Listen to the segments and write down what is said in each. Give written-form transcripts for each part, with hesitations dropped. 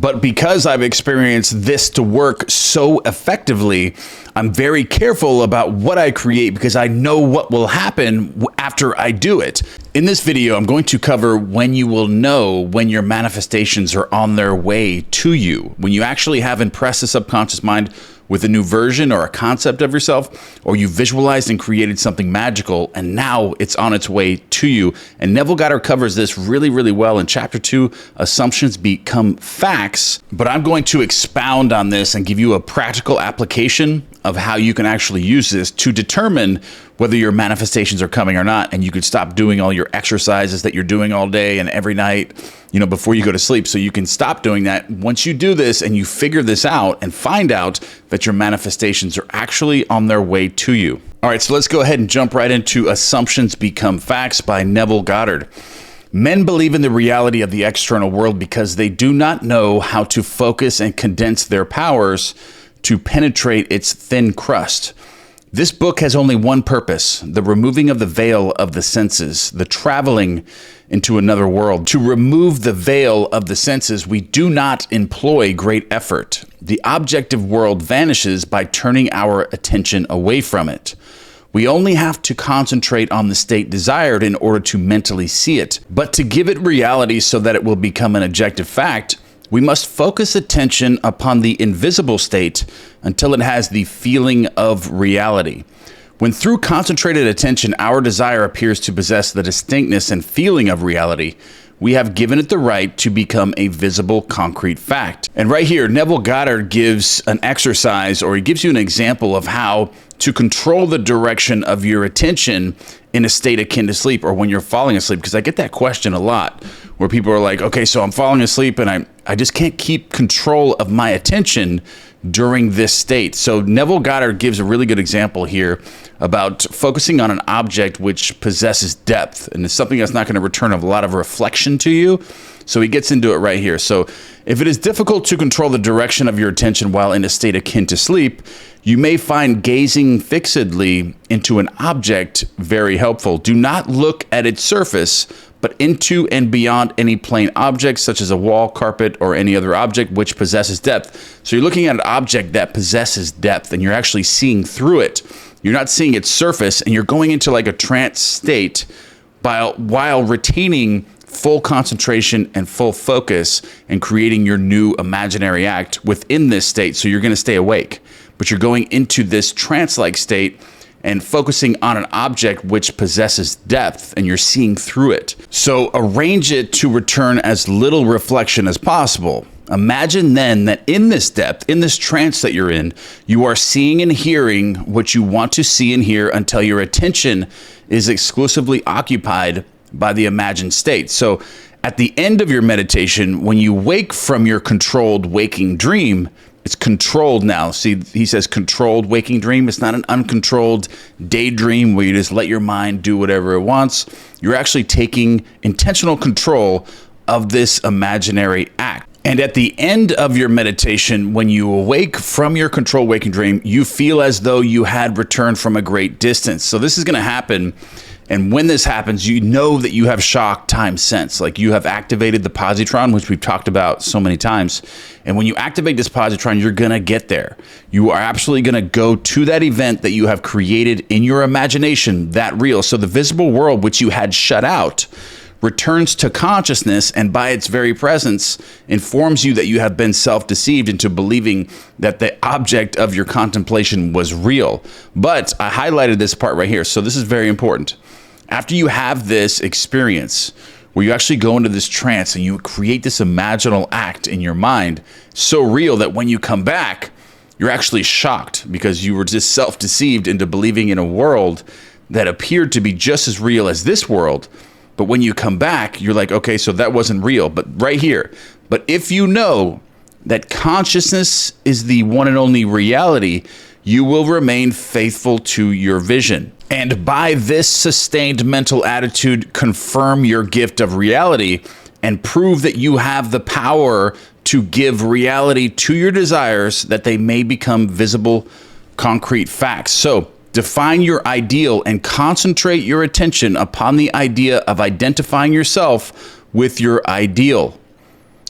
But because I've experienced this to work so effectively, I'm very careful about what I create because I know what will happen after I do it. In this video, I'm going to cover when you will know when your manifestations are on their way to you. When you actually have impressed the subconscious mind with a new version or a concept of yourself, or you visualized and created something magical and now it's on its way to you. And Neville Goddard covers this really, really well in chapter 2, Assumptions Become Facts. But I'm going to expound on this and give you a practical application of how you can actually use this to determine whether your manifestations are coming or not. And you could stop doing all your exercises that you're doing all day and every night, before you go to sleep. So you can stop doing that. Once you do this and you figure this out and find out that your manifestations are actually on their way to you. All right, so let's go ahead and jump right into Assumptions Become Facts by Neville Goddard. Men believe in the reality of the external world because they do not know how to focus and condense their powers to penetrate its thin crust. This book has only one purpose: the removing of the veil of the senses, the traveling into another world. To remove the veil of the senses, we do not employ great effort. The objective world vanishes by turning our attention away from it. We only have to concentrate on the state desired in order to mentally see it. But to give it reality so that it will become an objective fact, we must focus attention upon the invisible state until it has the feeling of reality. When through concentrated attention, our desire appears to possess the distinctness and feeling of reality, we have given it the right to become a visible, concrete fact. And right here, Neville Goddard gives an exercise, or he gives you an example of how to control the direction of your attention in a state akin to sleep, or when you're falling asleep. Because I get that question a lot, where people are like, okay, so I'm falling asleep and I just can't keep control of my attention during this state. So Neville Goddard gives a really good example here about focusing on an object which possesses depth, and it's something that's not going to return a lot of reflection to you. So he gets into it right here. So if it is difficult to control the direction of your attention while in a state akin to sleep, you may find gazing fixedly into an object very helpful. Do not look at its surface, but into and beyond any plain object, such as a wall, carpet, or any other object which possesses depth. So you're looking at an object that possesses depth, and you're actually seeing through it. You're not seeing its surface, and you're going into like a trance state while retaining full concentration and full focus and creating your new imaginary act within this state. So you're going to stay awake, but you're going into this trance-like state and focusing on an object which possesses depth, and you're seeing through it. So arrange it to return as little reflection as possible. Imagine then that in this depth, in this trance that you're in, you are seeing and hearing what you want to see and hear until your attention is exclusively occupied by the imagined state. So at the end of your meditation, when you wake from your controlled waking dream, it's controlled now. See, he says controlled waking dream. It's not an uncontrolled daydream where you just let your mind do whatever it wants. You're actually taking intentional control of this imaginary act. And at the end of your meditation, when you awake from your controlled waking dream, you feel as though you had returned from a great distance. So this is going to happen. And when this happens, you know that you have shock time sense, like you have activated the positron, which we've talked about so many times. And when you activate this positron, you're going to get there. You are absolutely going to go to that event that you have created in your imagination, that real. So the visible world, which you had shut out, returns to consciousness, and by its very presence informs you that you have been self-deceived into believing that the object of your contemplation was real. But I highlighted this part right here, so this is very important. After you have this experience where you actually go into this trance and you create this imaginal act in your mind, so real that when you come back, you're actually shocked because you were just self-deceived into believing in a world that appeared to be just as real as this world. But when you come back, you're like, okay, so that wasn't real, but right here. But if you know that consciousness is the one and only reality, you will remain faithful to your vision. And by this sustained mental attitude, confirm your gift of reality and prove that you have the power to give reality to your desires, that they may become visible, concrete facts. So define your ideal and concentrate your attention upon the idea of identifying yourself with your ideal.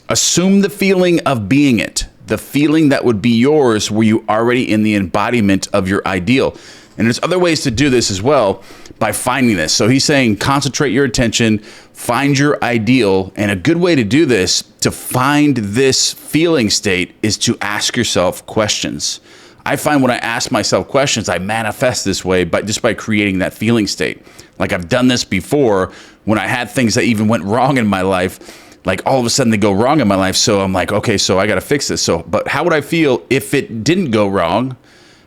Assume the feeling of being it, the feeling that would be yours were you already in the embodiment of your ideal. And there's other ways to do this as well by finding this. So he's saying concentrate your attention, find your ideal. And a good way to do this, to find this feeling state, is to ask yourself questions. I find when I ask myself questions, I manifest this way just by creating that feeling state. Like I've done this before when I had things that even went wrong in my life. Like all of a sudden they go wrong in my life. So I'm like, okay, so I got to fix this. But how would I feel if it didn't go wrong?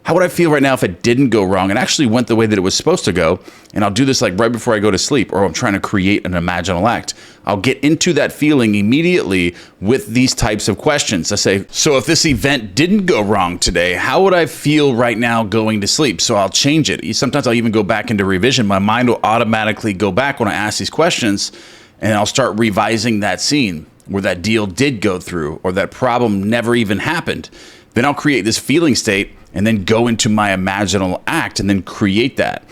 How would I feel right now if it didn't go wrong and actually went the way that it was supposed to go? And I'll do this like right before I go to sleep, or I'm trying to create an imaginal act. I'll get into that feeling immediately with these types of questions. I say, so if this event didn't go wrong today, how would I feel right now going to sleep? So I'll change it. Sometimes I'll even go back into revision. My mind will automatically go back when I ask these questions, and I'll start revising that scene where that deal did go through or that problem never even happened. Then I'll create this feeling state and then go into my imaginal act and then create that,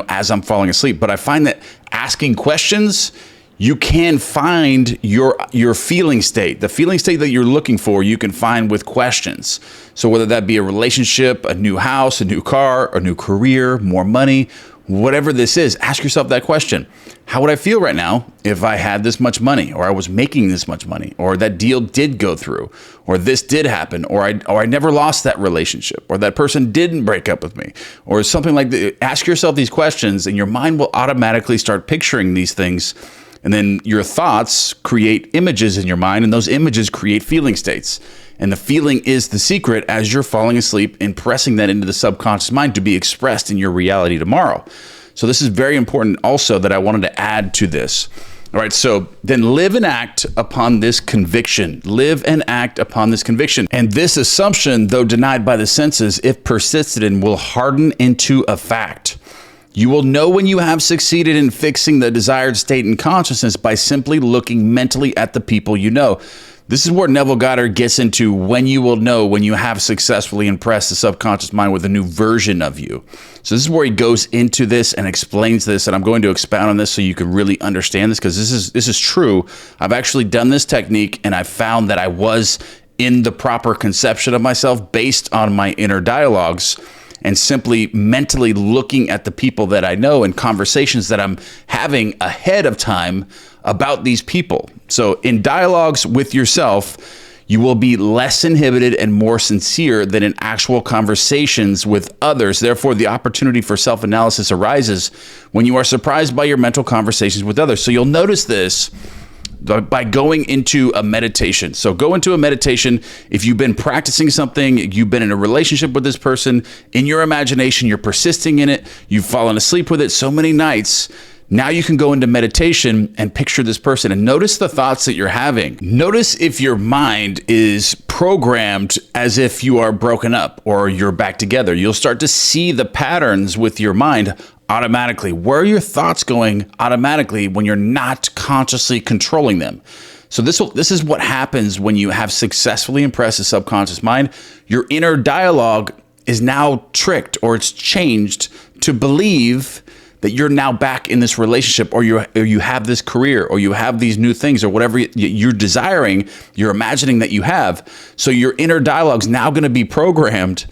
as I'm falling asleep. But I find that asking questions, you can find your feeling state. The feeling state that you're looking for, you can find with questions. So whether that be a relationship, a new house, a new car, a new career, more money, whatever this is, ask yourself that question. How would I feel right now if I had this much money, or I was making this much money, or that deal did go through, or this did happen, or I never lost that relationship, or that person didn't break up with me, or something like that? Ask yourself these questions and your mind will automatically start picturing these things. And then your thoughts create images in your mind, and those images create feeling states. And the feeling is the secret as you're falling asleep, and pressing that into the subconscious mind to be expressed in your reality tomorrow. So this is very important also that I wanted to add to this. All right, so then live and act upon this conviction. Live and act upon this conviction. And this assumption, though denied by the senses, if persisted in, will harden into a fact. You will know when you have succeeded in fixing the desired state in consciousness by simply looking mentally at the people you know. This is where Neville Goddard gets into when you will know when you have successfully impressed the subconscious mind with a new version of you. So this is where he goes into this and explains this, and I'm going to expound on this so you can really understand this, because this is true. I've actually done this technique, and I found that I was in the proper conception of myself based on my inner dialogues, and simply mentally looking at the people that I know and conversations that I'm having ahead of time about these people. So in dialogues with yourself, you will be less inhibited and more sincere than in actual conversations with others. Therefore, the opportunity for self-analysis arises when you are surprised by your mental conversations with others. So you'll notice this by going into a meditation. So go into a meditation. If you've been practicing something, you've been in a relationship with this person, in your imagination, you're persisting in it, you've fallen asleep with it so many nights. Now you can go into meditation and picture this person and notice the thoughts that you're having. Notice if your mind is programmed as if you are broken up or you're back together. You'll start to see the patterns with your mind automatically. Where are your thoughts going automatically when you're not consciously controlling them? So this is what happens when you have successfully impressed the subconscious mind. Your inner dialogue is now tricked, or it's changed to believe that you're now back in this relationship, or you have this career, or you have these new things, or whatever you're desiring, you're imagining that you have. So your inner dialogue is now going to be programmed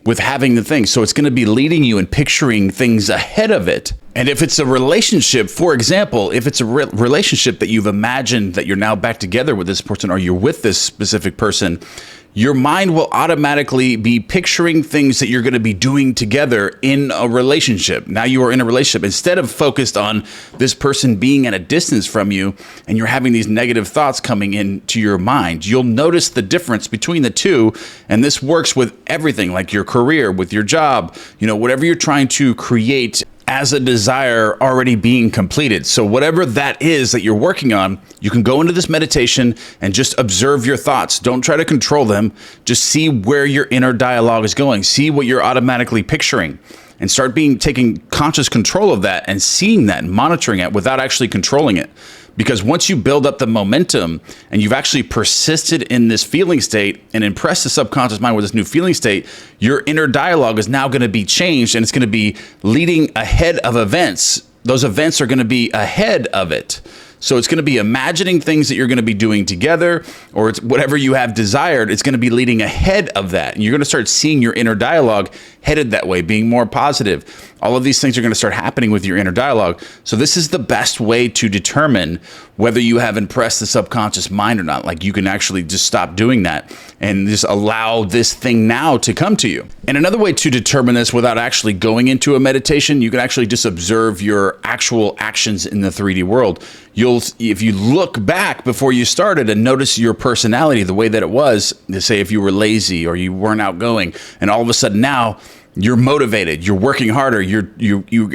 with having the thing. So it's going to be leading you and picturing things ahead of it. And if it's a relationship, for example, if it's a relationship that you've imagined that you're now back together with this person, or you're with this specific person, your mind will automatically be picturing things that you're going to be doing together in a relationship. Now you are in a relationship. Instead of focused on this person being at a distance from you and you're having these negative thoughts coming into your mind, you'll notice the difference between the two. And this works with everything, like your career, with your job, whatever you're trying to create as a desire already being completed. So whatever that is that you're working on, you can go into this meditation and just observe your thoughts. Don't try to control them. Just see where your inner dialogue is going. See what you're automatically picturing, and start taking conscious control of that and seeing that and monitoring it without actually controlling it. Because once you build up the momentum and you've actually persisted in this feeling state and impressed the subconscious mind with this new feeling state, your inner dialogue is now going to be changed, and it's going to be leading ahead of events. Those events are going to be ahead of it. So it's going to be imagining things that you're going to be doing together, or it's whatever you have desired. It's going to be leading ahead of that. And you're going to start seeing your inner dialogue headed that way, being more positive. All of these things are going to start happening with your inner dialogue. So this is the best way to determine whether you have impressed the subconscious mind or not. Like, you can actually just stop doing that and just allow this thing now to come to you. And another way to determine this without actually going into a meditation, you can actually just observe your actual actions in the 3D world. If you look back before you started and notice your personality, the way that it was, to say if you were lazy or you weren't outgoing, and all of a sudden now you're motivated, you're working harder, you're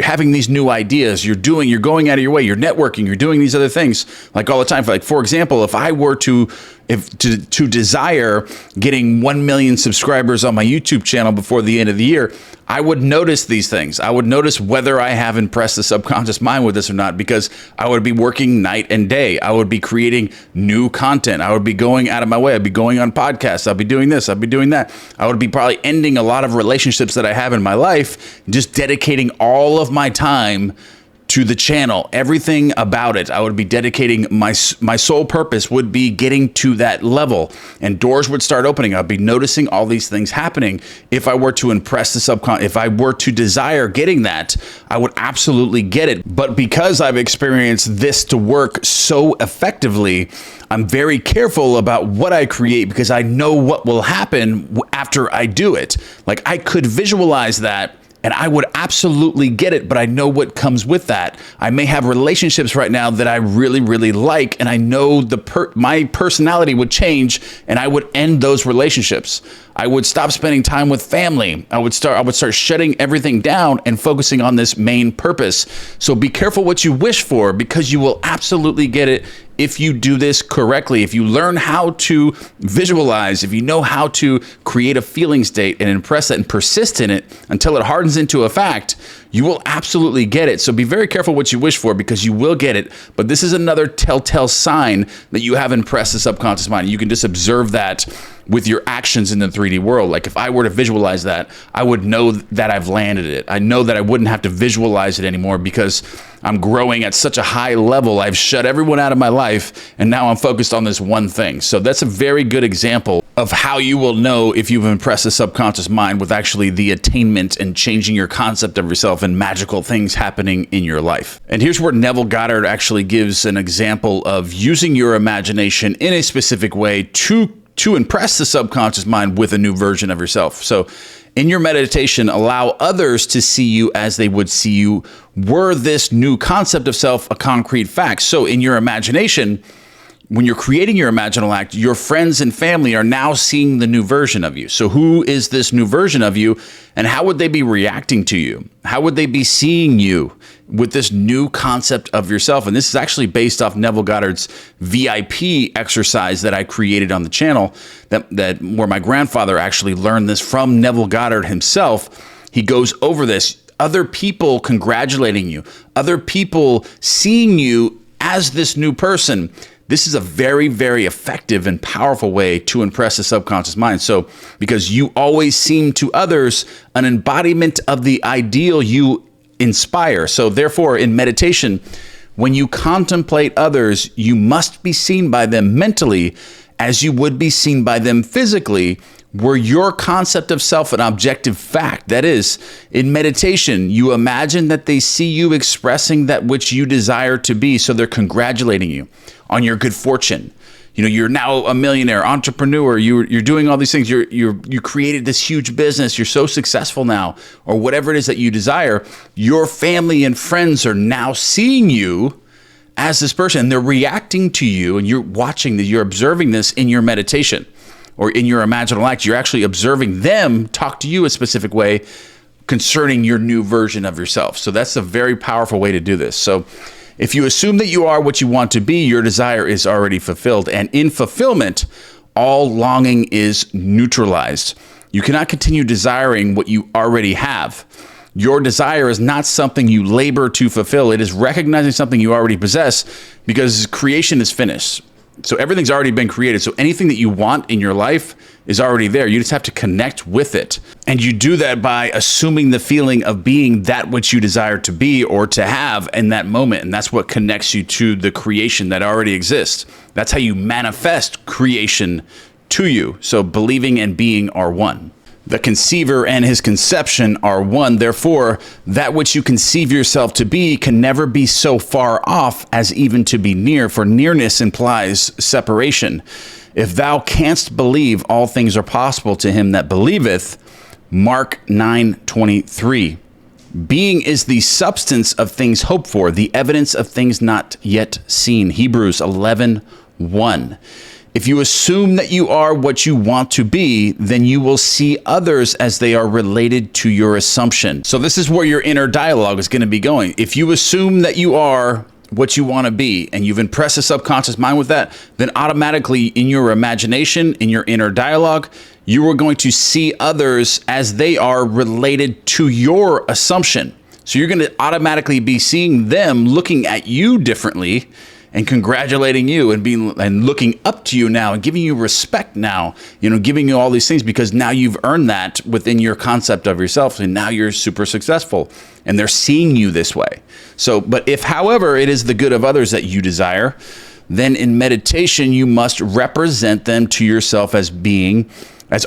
having these new ideas, you're going out of your way, you're networking, you're doing these other things like all the time. For example, if I were to desire getting 1 million subscribers on my YouTube channel before the end of the year, I would notice these things. I would notice whether I have impressed the subconscious mind with this or not, because I would be working night and day. I would be creating new content. I would be going out of my way. I'd be going on podcasts. I'd be doing this. I'd be doing that. I would be probably ending a lot of relationships that I have in my life, just dedicating all of my time to the channel, everything about it. I would be dedicating my sole purpose would be getting to that level, and doors would start opening. I'd be noticing all these things happening. If I were to impress the subconscious, if I were to desire getting that, I would absolutely get it. But because I've experienced this to work so effectively, I'm very careful about what I create, because I know what will happen after I do it. Like, I could visualize that and I would absolutely get it, but I know what comes with that. I may have relationships right now that I really, really like, and I know my personality would change, and I would end those relationships. I would stop spending time with family. I would start shutting everything down and focusing on this main purpose. So be careful what you wish for, because you will absolutely get it if you do this correctly. If you learn how to visualize, if you know how to create a feeling state and impress that and persist in it until it hardens into a fact, you will absolutely get it. So be very careful what you wish for, because you will get it. But this is another telltale sign that you have impressed the subconscious mind. You can just observe that with your actions in the 3D world. Like, if I were to visualize that, I would know that I've landed it. I know that I wouldn't have to visualize it anymore, because I'm growing at such a high level. I've shut everyone out of my life, and now I'm focused on this one thing. So that's a very good example of how you will know if you've impressed the subconscious mind with actually the attainment and changing your concept of yourself and magical things happening in your life. And here's where Neville Goddard actually gives an example of using your imagination in a specific way to impress the subconscious mind with a new version of yourself. So in your meditation, allow others to see you as they would see you were this new concept of self a concrete fact. So in your imagination, when you're creating your imaginal act, your friends and family are now seeing the new version of you. So who is this new version of you, and how would they be reacting to you? How would they be seeing you with this new concept of yourself? And this is actually based off Neville Goddard's VIP exercise that I created on the channel, that where my grandfather actually learned this from Neville Goddard himself. He goes over this. Other people congratulating you, other people seeing you as this new person. This is a very, very effective and powerful way to impress the subconscious mind. So, because you always seem to others an embodiment of the ideal you inspire. So therefore, in meditation, when you contemplate others, you must be seen by them mentally as you would be seen by them physically, were your concept of self an objective fact. That is, in meditation, you imagine that they see you expressing that which you desire to be, so they're congratulating you on your good fortune. You know, you're now a millionaire, entrepreneur, you're doing all these things, you created this huge business, you're so successful now, or whatever it is that you desire. Your family and friends are now seeing you as this person, and they're reacting to you, and you're watching that, you're observing this in your meditation. Or in your imaginal act, you're actually observing them talk to you a specific way concerning your new version of yourself. So that's a very powerful way to do this. So if you assume that you are what you want to be, your desire is already fulfilled. And in fulfillment, all longing is neutralized. You cannot continue desiring what you already have. Your desire is not something you labor to fulfill. It is recognizing something you already possess, because creation is finished. So everything's already been created. So anything that you want in your life is already there. You just have to connect with it. And you do that by assuming the feeling of being that which you desire to be or to have in that moment. And that's what connects you to the creation that already exists. That's how you manifest creation to you. So believing and being are one. The conceiver and his conception are one. Therefore, that which you conceive yourself to be can never be so far off as even to be near, for nearness implies separation. If thou canst believe, all things are possible to him that believeth. Mark 9:23. Being is the substance of things hoped for, the evidence of things not yet seen. Hebrews 11:1. If you assume that you are what you want to be, then you will see others as they are related to your assumption. So this is where your inner dialogue is going to be going. If you assume that you are what you want to be, and you've impressed the subconscious mind with that, then automatically in your imagination, in your inner dialogue, you are going to see others as they are related to your assumption. So you're going to automatically be seeing them looking at you differently and congratulating you and looking up to you now and giving you respect now, giving you all these things because now you've earned that within your concept of yourself. And now you're super successful and they're seeing you this way. So, but if, however, it is the good of others that you desire, then in meditation, you must represent them to yourself as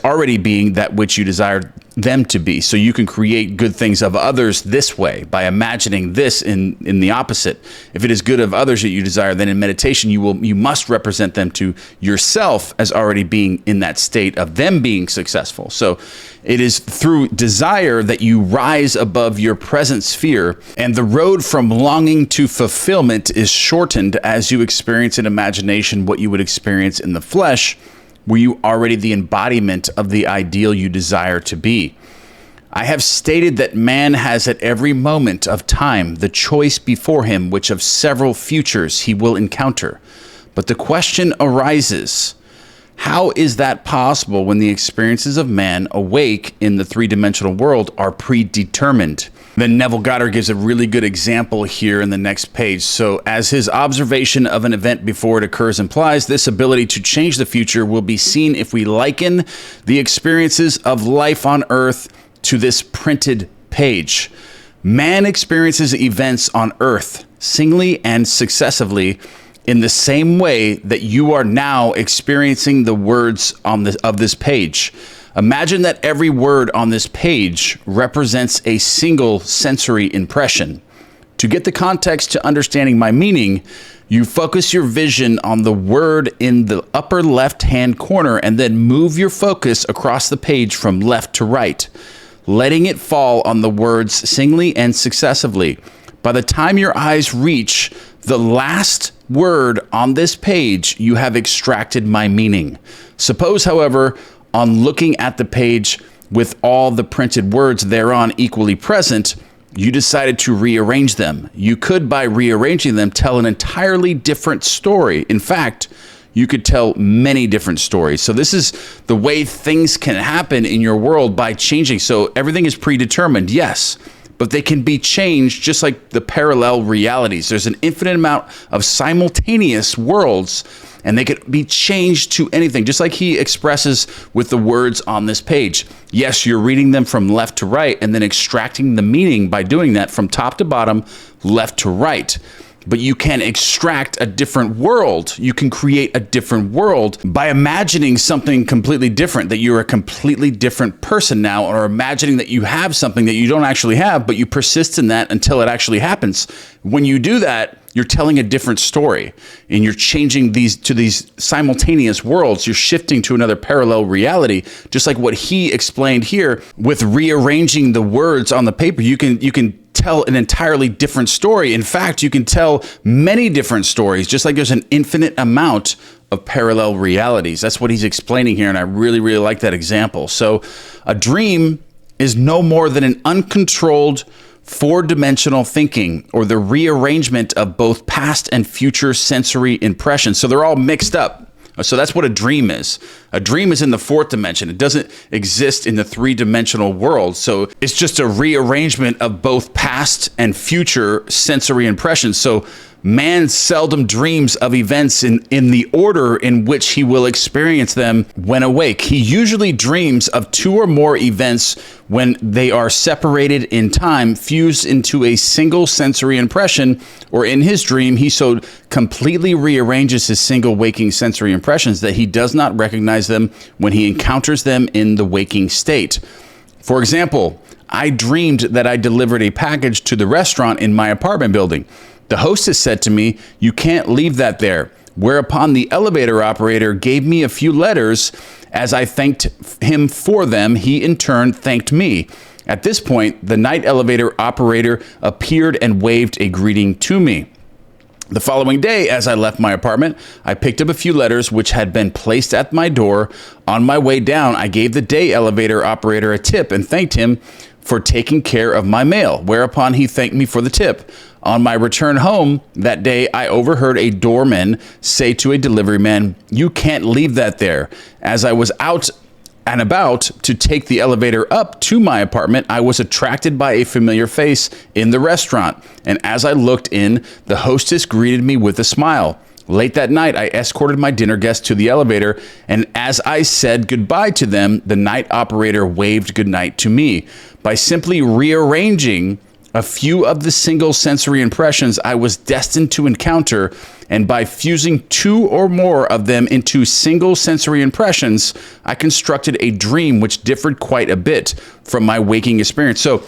already being that which you desire them to be. So you can create good things of others this way by imagining this in the opposite. If it is good of others that you desire, then in meditation you must represent them to yourself as already being in that state of them being successful. So it is through desire that you rise above your present sphere, and the road from longing to fulfillment is shortened as you experience in imagination what you would experience in the flesh, were you already the embodiment of the ideal you desire to be. I have stated that man has at every moment of time the choice before him which of several futures he will encounter. But the question arises, how is that possible when the experiences of man awake in the three-dimensional world are predetermined? Then Neville Goddard gives a really good example here in the next page. So as his observation of an event before it occurs implies, this ability to change the future will be seen if we liken the experiences of life on earth to this printed page. Man experiences events on earth singly and successively in the same way that you are now experiencing the words of this page. Imagine that every word on this page represents a single sensory impression. To get the context to understanding my meaning, you focus your vision on the word in the upper left-hand corner and then move your focus across the page from left to right, letting it fall on the words singly and successively. By the time your eyes reach the last word on this page, you have extracted my meaning. Suppose, however, on looking at the page with all the printed words thereon equally present, you decided to rearrange them. You could, by rearranging them, tell an entirely different story. In fact, you could tell many different stories. So this is the way things can happen in your world by changing. So everything is predetermined, yes, but they can be changed just like the parallel realities. There's an infinite amount of simultaneous worlds, and they could be changed to anything, just like he expresses with the words on this page. Yes, you're reading them from left to right and then extracting the meaning by doing that from top to bottom, left to right. But you can extract a different world. You can create a different world by imagining something completely different, that you're a completely different person now, or imagining that you have something that you don't actually have, but you persist in that until it actually happens. When you do that, you're telling a different story, and you're changing these simultaneous worlds. You're shifting to another parallel reality, just like what he explained here with rearranging the words on the paper. You can tell an entirely different story. In fact, you can tell many different stories, just like there's an infinite amount of parallel realities. That's what he's explaining here, and I really, really like that example. So a dream is no more than an uncontrolled four-dimensional thinking, or the rearrangement of both past and future sensory impressions. So they're all mixed up. So that's what a dream is. A dream is in the fourth dimension. It doesn't exist in the three-dimensional world. So it's just a rearrangement of both past and future sensory impressions. So Man seldom dreams of events in the order in which he will experience them when awake. He usually dreams of two or more events when they are separated in time, fused into a single sensory impression, or in his dream, he so completely rearranges his single waking sensory impressions that he does not recognize them when he encounters them in the waking state. For example, I dreamed that I delivered a package to the restaurant in my apartment building. The hostess said to me, "You can't leave that there," whereupon the elevator operator gave me a few letters. As I thanked him for them, he in turn thanked me. At this point, the night elevator operator appeared and waved a greeting to me. The following day, as I left my apartment, I picked up a few letters which had been placed at my door. On my way down, I gave the day elevator operator a tip and thanked him for taking care of my mail, whereupon he thanked me for the tip. On my return home that day, I overheard a doorman say to a delivery man, "You can't leave that there." As I was out and about to take the elevator up to my apartment, I was attracted by a familiar face in the restaurant. And as I looked in, the hostess greeted me with a smile. Late that night, I escorted my dinner guests to the elevator, and as I said goodbye to them, the night operator waved goodnight to me. By simply rearranging a few of the single sensory impressions I was destined to encounter, and by fusing two or more of them into single sensory impressions, I constructed a dream which differed quite a bit from my waking experience. So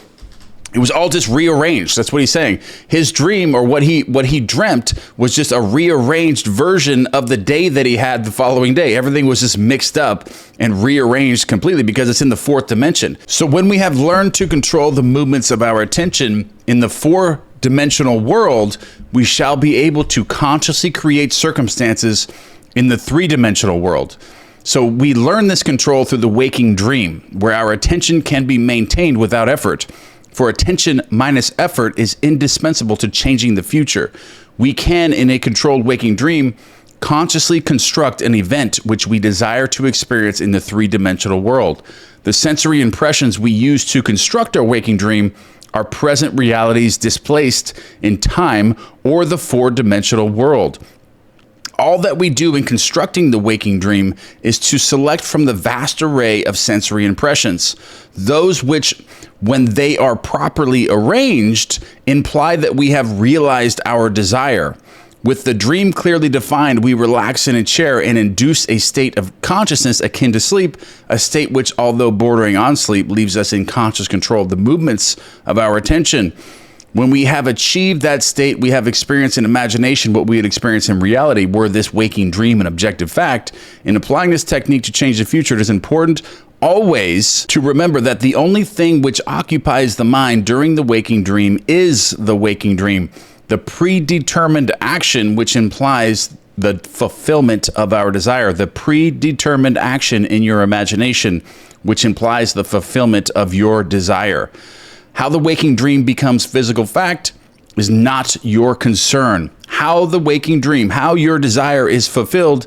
it was all just rearranged. That's what he's saying. His dream, or what he dreamt, was just a rearranged version of the day that he had the following day. Everything was just mixed up and rearranged completely because it's in the fourth dimension. So when we have learned to control the movements of our attention in the four-dimensional world, we shall be able to consciously create circumstances in the three-dimensional world. So we learn this control through the waking dream, where our attention can be maintained without effort. For attention minus effort is indispensable to changing the future. We can, in a controlled waking dream, consciously construct an event which we desire to experience in the three-dimensional world. The sensory impressions we use to construct our waking dream are present realities displaced in time or the four-dimensional world. All that we do in constructing the waking dream is to select from the vast array of sensory impressions, those which, when they are properly arranged, imply that we have realized our desire. With the dream clearly defined, we relax in a chair and induce a state of consciousness akin to sleep, a state which, although bordering on sleep, leaves us in conscious control of the movements of our attention. When we have achieved that state, we have experienced in imagination what we would experience in reality, were this waking dream an objective fact. In applying this technique to change the future, it is important always to remember that the only thing which occupies the mind during the waking dream is the waking dream, the predetermined action which implies the fulfillment of our desire, the predetermined action in your imagination, which implies the fulfillment of your desire. How the waking dream becomes physical fact is not your concern. How the waking dream, how your desire is fulfilled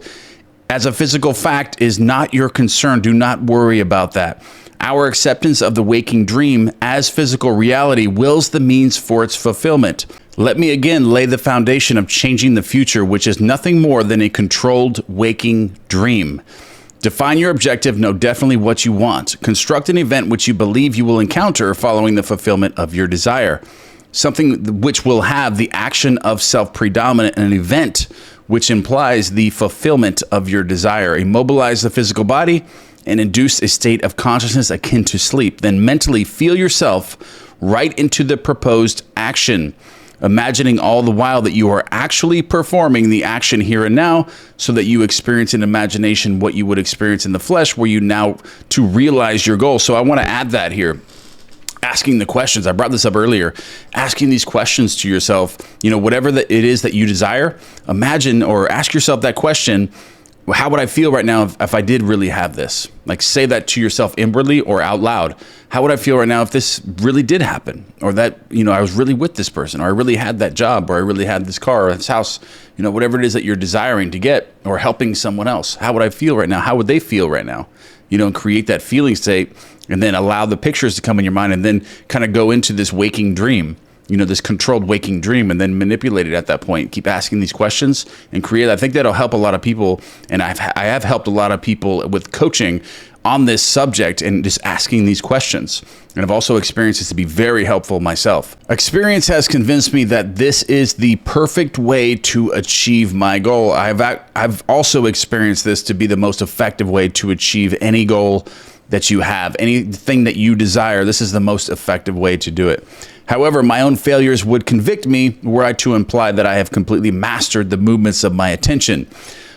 as a physical fact is not your concern. Do not worry about that. Our acceptance of the waking dream as physical reality wills the means for its fulfillment. Let me again lay the foundation of changing the future, which is nothing more than a controlled waking dream. Define your objective, know definitely what you want. Construct an event which you believe you will encounter following the fulfillment of your desire. Something which will have the action of self-predominant, an event which implies the fulfillment of your desire. Immobilize the physical body and induce a state of consciousness akin to sleep. Then mentally feel yourself right into the proposed action, imagining all the while that you are actually performing the action here and now, so that you experience in imagination what you would experience in the flesh, where you now to realize your goal. So I want to add that here. Asking the questions. I brought this up earlier. Asking these questions to yourself, whatever it is that you desire, imagine or ask yourself that question. How would I feel right now if I did really have this? Like, say that to yourself inwardly or out loud. How would I feel right now if this really did happen? Or that, I was really with this person, or I really had that job, or I really had this car or this house, whatever it is that you're desiring to get, or helping someone else. How would I feel right now? How would they feel right now? And create that feeling state, and then allow the pictures to come in your mind, and then kind of go into this waking dream this controlled waking dream and then manipulate it at that point. Keep asking these questions and create. I think that'll help a lot of people. And I have helped a lot of people with coaching on this subject and just asking these questions. And I've also experienced this to be very helpful myself. Experience has convinced me that this is the perfect way to achieve my goal. I've also experienced this to be the most effective way to achieve any goal that you have, anything that you desire. This is the most effective way to do it. However, my own failures would convict me were I to imply that I have completely mastered the movements of my attention.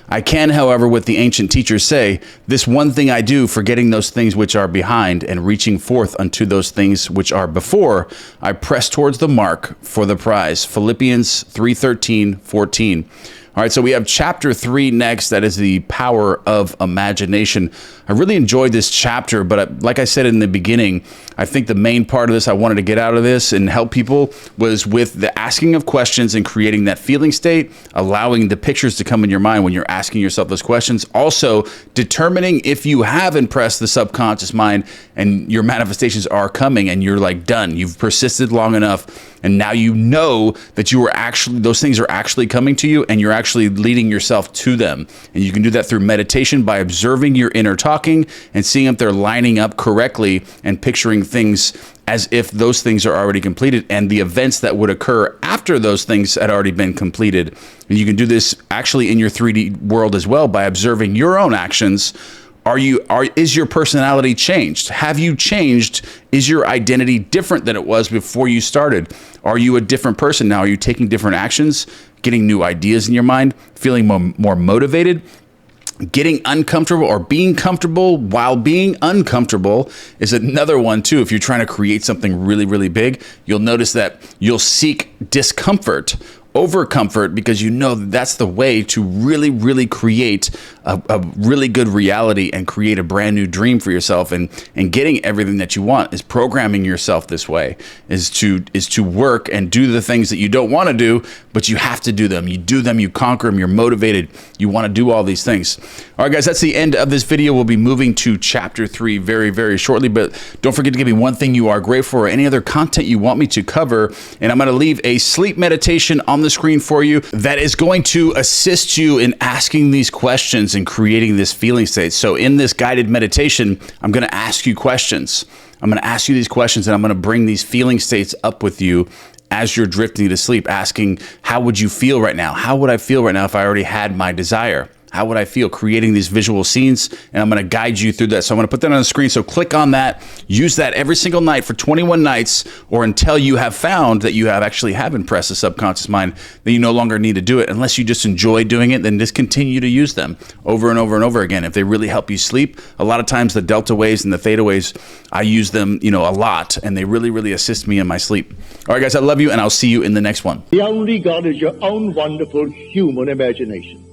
I can, however, with the ancient teachers say, this one thing I do, forgetting those things which are behind and reaching forth unto those things which are before, I press towards the mark for the prize. Philippians 3:13-14. All right, so we have chapter 3 next. That is the power of imagination. I really enjoyed this chapter, but like I said in the beginning, I think the main part of this I wanted to get out of this and help people was with the asking of questions and creating that feeling state, allowing the pictures to come in your mind when you're asking yourself those questions. Also, determining if you have impressed the subconscious mind and your manifestations are coming and you're like done. You've persisted long enough. And now you know that those things are actually coming to you and you're actually leading yourself to them. And you can do that through meditation by observing your inner talking and seeing if they're lining up correctly and picturing things as if those things are already completed and the events that would occur after those things had already been completed. And you can do this actually in your 3D world as well by observing your own actions. Is your personality changed? Have you changed? Is your identity different than it was before you started? Are you a different person now? Are you taking different actions, getting new ideas in your mind, feeling more motivated? Getting uncomfortable or being comfortable while being uncomfortable is another one too. If you're trying to create something really, really big, you'll notice that you'll seek discomfort over comfort because you know that's the way to really, really create a really good reality and create a brand new dream for yourself. And getting everything that you want is programming yourself this way, is to work and do the things that you don't want to do, but you have to do them. You do them, you conquer them, you're motivated. You want to do all these things. All right, guys, that's the end of this video. We'll be moving to chapter 3 very, very shortly, but don't forget to give me one thing you are grateful for or any other content you want me to cover. And I'm going to leave a sleep meditation on the screen for you that is going to assist you in asking these questions and creating this feeling state. So in this guided meditation, I'm going to ask you questions. I'm going to ask you these questions and I'm going to bring these feeling states up with you as you're drifting to sleep, asking, how would you feel right now? How would I feel right now if I already had my desire? How would I feel? Creating these visual scenes, and I'm going to guide you through that. So I'm going to put that on the screen. So click on that. Use that every single night for 21 nights, or until you have found that you have impressed the subconscious mind, that you no longer need to do it. Unless you just enjoy doing it, then just continue to use them over and over and over again. If they really help you sleep, a lot of times the delta waves and the theta waves, I use them, a lot, and they really, really assist me in my sleep. All right, guys, I love you, and I'll see you in the next one. The only God is your own wonderful human imagination.